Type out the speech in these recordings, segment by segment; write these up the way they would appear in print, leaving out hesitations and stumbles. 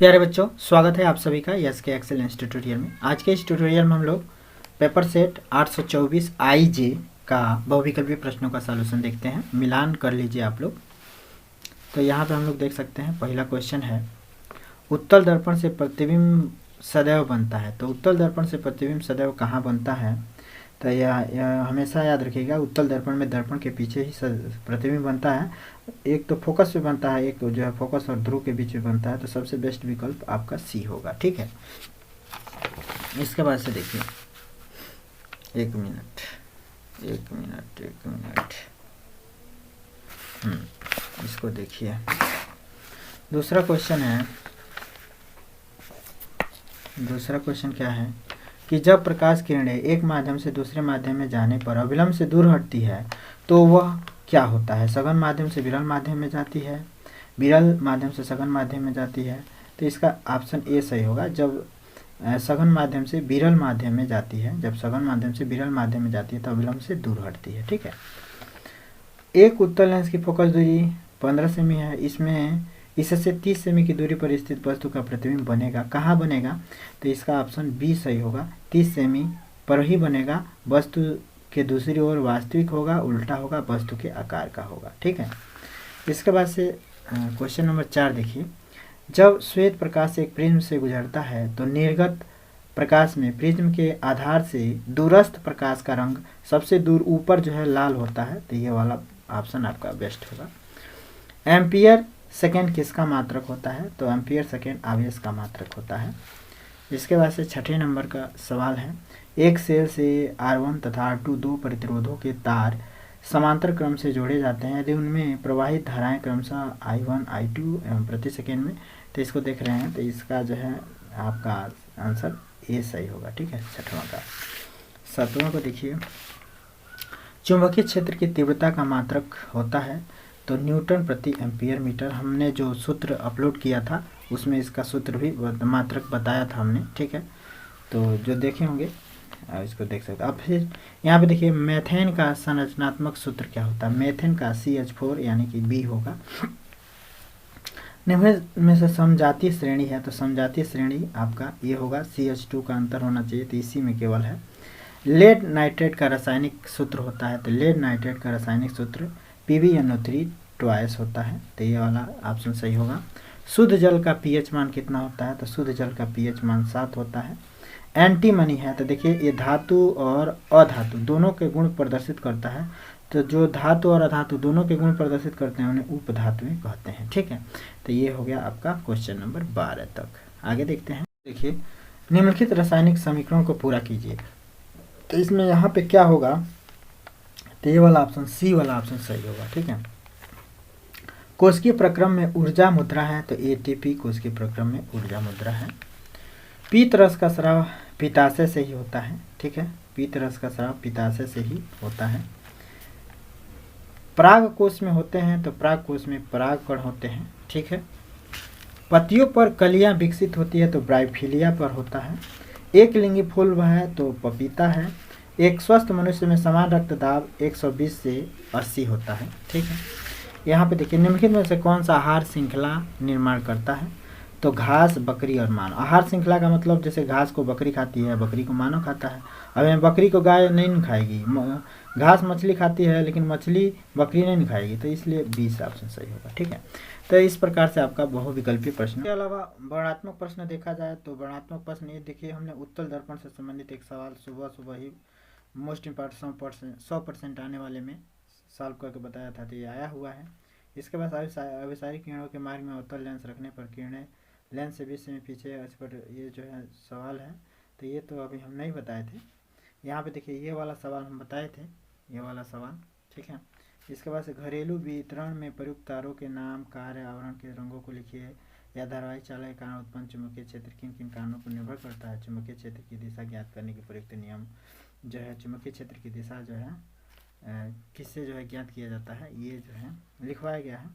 प्यारे बच्चों, स्वागत है आप सभी का यस के एक्सेलेंस ट्यूटोरियल में। आज के इस ट्यूटोरियल में हम लोग पेपर सेट 824 आईजे का बहुविकल्पी प्रश्नों का सॉल्यूशन देखते हैं। मिलान कर लीजिए आप लोग। तो यहाँ पे हम लोग देख सकते हैं, पहला क्वेश्चन है, उत्तल दर्पण से प्रतिबिंब सदैव बनता है। तो उत्तल दर्पण से प्रतिबिंब सदैव कहाँ बनता है? तो यह हमेशा याद रखिएगा, उत्तल दर्पण में दर्पण के पीछे ही प्रतिबिंब बनता है। एक तो फोकस पे बनता है, एक तो जो है फोकस और ध्रुव के बीच में बनता है। तो सबसे बेस्ट विकल्प आपका सी होगा। ठीक है, इसके बाद से देखिए, एक मिनट इसको देखिए। दूसरा क्वेश्चन क्या है कि जब प्रकाश किरणें एक माध्यम से दूसरे माध्यम में जाने पर अविलंब से दूर हटती है तो वह क्या होता है? सघन माध्यम से विरल माध्यम में जाती है, विरल माध्यम से सघन माध्यम में जाती है। तो इसका ऑप्शन ए सही होगा। जब सघन माध्यम से विरल माध्यम में जाती है, जब सघन माध्यम से विरल माध्यम में जाती है तो अविलंब से दूर हटती है। ठीक है, एक उत्तल लेंस की फोकस दूरी 15 सेमी है। इससे 30 सेमी की दूरी पर स्थित वस्तु का प्रतिबिंब बनेगा। कहाँ बनेगा? तो इसका ऑप्शन बी सही होगा। 30 सेमी पर ही बनेगा। वस्तु के दूसरी ओर वास्तविक होगा, उल्टा होगा, वस्तु के आकार का होगा। ठीक है, इसके बाद से क्वेश्चन नंबर 4 देखिए। जब श्वेत प्रकाश एक प्रिज्म से गुजरता है तो निर्गत प्रकाश में प्रिज्म के आधार से दूरस्थ प्रकाश का रंग सबसे दूर ऊपर जो है लाल होता है। तो ये वाला ऑप्शन आपका बेस्ट होगा। एम्पियर सेकेंड किसका मात्रक होता है? तो एम्पियर सेकेंड आवेश का मात्रक होता है। इसके बाद से छठे नंबर का सवाल है, एक सेल से R1 तथा R2 दो प्रतिरोधों के तार समांतर क्रम से जोड़े जाते हैं यदि उनमें प्रवाहित धाराएं क्रमशः I1 I2 एवं प्रति सेकेंड में। तो इसको देख रहे हैं, तो इसका जो है आपका आंसर ए सही होगा। ठीक है, छठवां का। सातवां को देखिए, चुंबकीय क्षेत्र की तीव्रता का मात्रक होता है तो न्यूटन प्रति एम्पियर मीटर। हमने जो सूत्र अपलोड किया था उसमें इसका सूत्र भी मात्रक बताया था हमने। ठीक है, तो जो देखे होंगे इसको देख सकते हैं। अब फिर यहाँ पे देखिए, मेथेन का संरचनात्मक सूत्र क्या होता है? मेथेन का CH4 यानी कि बी होगा। निम्न में से समजातीय श्रेणी है, तो समजातीय श्रेणी आपका ये होगा। CH2 का अंतर होना चाहिए, तो इसी में केवल है। लेड नाइट्रेट का रासायनिक सूत्र होता है, तो लेड नाइट्रेट का रासायनिक सूत्र PbNO3 ट्वाइस होता है। तो ये वाला ऑप्शन सही होगा। शुद्ध जल का pH मान कितना होता है? तो शुद्ध जल का pH मान 7 होता है। एंटीमनी है, तो देखिए ये धातु और अधातु दोनों के गुण प्रदर्शित करता है। तो जो धातु और अधातु दोनों के गुण प्रदर्शित करते हैं उन्हें उपधातुएं कहते हैं। ठीक है, तो ये हो गया आपका क्वेश्चन नंबर 12 तक। आगे देखते हैं। देखिए, निम्नलिखित रासायनिक समीकरणों को पूरा कीजिए। तो इसमें यहाँ पे क्या होगा? तो ये वाला ऑप्शन सी वाला ऑप्शन सही होगा। ठीक है, कोशिकीय प्रक्रम में ऊर्जा मुद्रा है, तो ATP कोशिकीय प्रक्रम में ऊर्जा मुद्रा है। पीत रस का स्राव पित्ताशय से ही होता है। ठीक है, पीत रस का स्राव पित्ताशय से ही होता है। पराग कोश में होते हैं, तो पराग कोश में पराग कण होते हैं। ठीक है, पत्तियों पर कलियां विकसित होती है, तो ब्राइफिलिया पर होता है। एक लिंगी फूल वह है, तो पपीता है। एक स्वस्थ मनुष्य में समान रक्तदाब 120 से 80 होता है। ठीक है, यहाँ पे देखिए, निम्नलिखित में से कौन सा आहार श्रृंखला निर्माण करता है? तो घास, बकरी और मानव। आहार श्रृंखला का मतलब जैसे घास को बकरी खाती है, बकरी को मानव खाता है। अब बकरी को गाय नहीं खाएगी, घास मछली खाती है, लेकिन मछली बकरी नहीं खाएगी। तो इसलिए 20 ऑप्शन सही होगा। ठीक है, तो इस प्रकार से आपका बहुविकल्पी प्रश्न। इसके अलावा वर्णनात्मक प्रश्न देखा जाए तो वर्णनात्मक प्रश्न ये देखिए, हमने उत्तल दर्पण से संबंधित एक सवाल सुबह ही मोस्ट इम्पॉर्टेंट 100% आने वाले में सॉल्व करके बताया था, तो ये आया हुआ है। इसके बाद अभिसारी किरणों के मार्ग में उत्तल लेंस रखने पर किरणें लेंस से 20 सेमी पीछे, इस पर ये जो है सवाल है। तो ये तो अभी हम नहीं बताए थे। यहाँ पे देखिए, ये वाला सवाल हम बताए थे, ये वाला सवाल। ठीक है, इसके बाद से घरेलू वितरण में प्रयुक्त तारों के नाम, कार्य, आवरण के रंगों को लिखिए। या धारावाहिक चालक के कारण उत्पन्न चुंबकीय क्षेत्र किन किन कारणों पर निर्भर करता है? चुंबकीय क्षेत्र की दिशा ज्ञात करने के प्रयुक्त नियम जो है, चुंबकीय क्षेत्र की दिशा जो है किससे जो है ज्ञात किया जाता है? ये जो है लिखवाया गया है,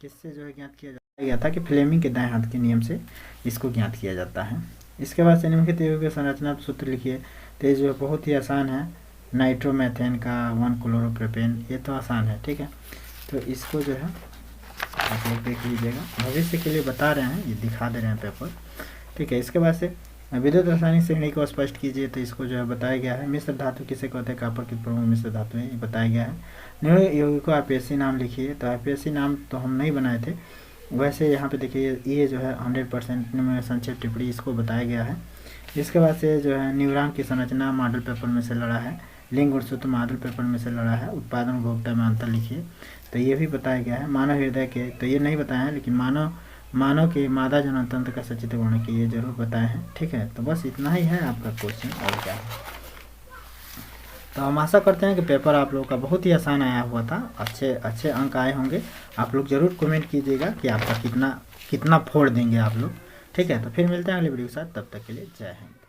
किससे जो है ज्ञात किया गया था कि फ्लेमिंग के दाएं हाथ के नियम से इसको ज्ञात किया जाता है। इसके बाद से निम्नलिखित यौगिक के संरचनात्मक सूत्र लिखिए। तो ये जो बहुत ही आसान है, नाइट्रोमेथेन का 1 क्लोरोप्रोपेन, ये तो आसान है। ठीक है, तो इसको जो है आप लोग देख लीजिएगा, भविष्य के लिए बता रहे हैं, ये दिखा दे रहे हैं पेपर, ठीक है। इसके बाद से विद्युत रासायनिक श्रेणी को स्पष्ट कीजिए, तो इसको जो है बताया गया है। मिश्र धातु किसे कहते हैं, कॉपर की प्रमुख मिश्र धातु है, ये बताया गया है। निम्न यौगिकों आईपीएससी नाम लिखिए, तो आईपीएससी नाम तो हम नहीं बनाए थे, वैसे यहाँ पे देखिए ये जो है 100% में संक्षेप टिप्पणी इसको बताया गया है। इसके बाद से जो है न्यूरॉन की संरचना मॉडल पेपर में से लड़ा है, लिंग गुणसूत्र मॉडल पेपर में से लड़ा है। उत्पादन उपभोक्ता में अंतर लिखिए, तो ये भी बताया गया है। मानव हृदय के, तो ये नहीं बताया है, लेकिन मानव के मादा जनन तंत्र का सचित्र वर्णन की ये जरूर बताए हैं, ठीक है। तो बस इतना ही है आपका क्वेश्चन, और क्या है। तो हम आशा करते हैं कि पेपर आप लोगों का बहुत ही आसान आया हुआ था, अच्छे अंक आए होंगे। आप लोग जरूर कमेंट कीजिएगा कि आपका कितना फोड़ देंगे आप लोग, ठीक है। तो फिर मिलते हैं अगले वीडियो के साथ, तब तक के लिए जय हिंद।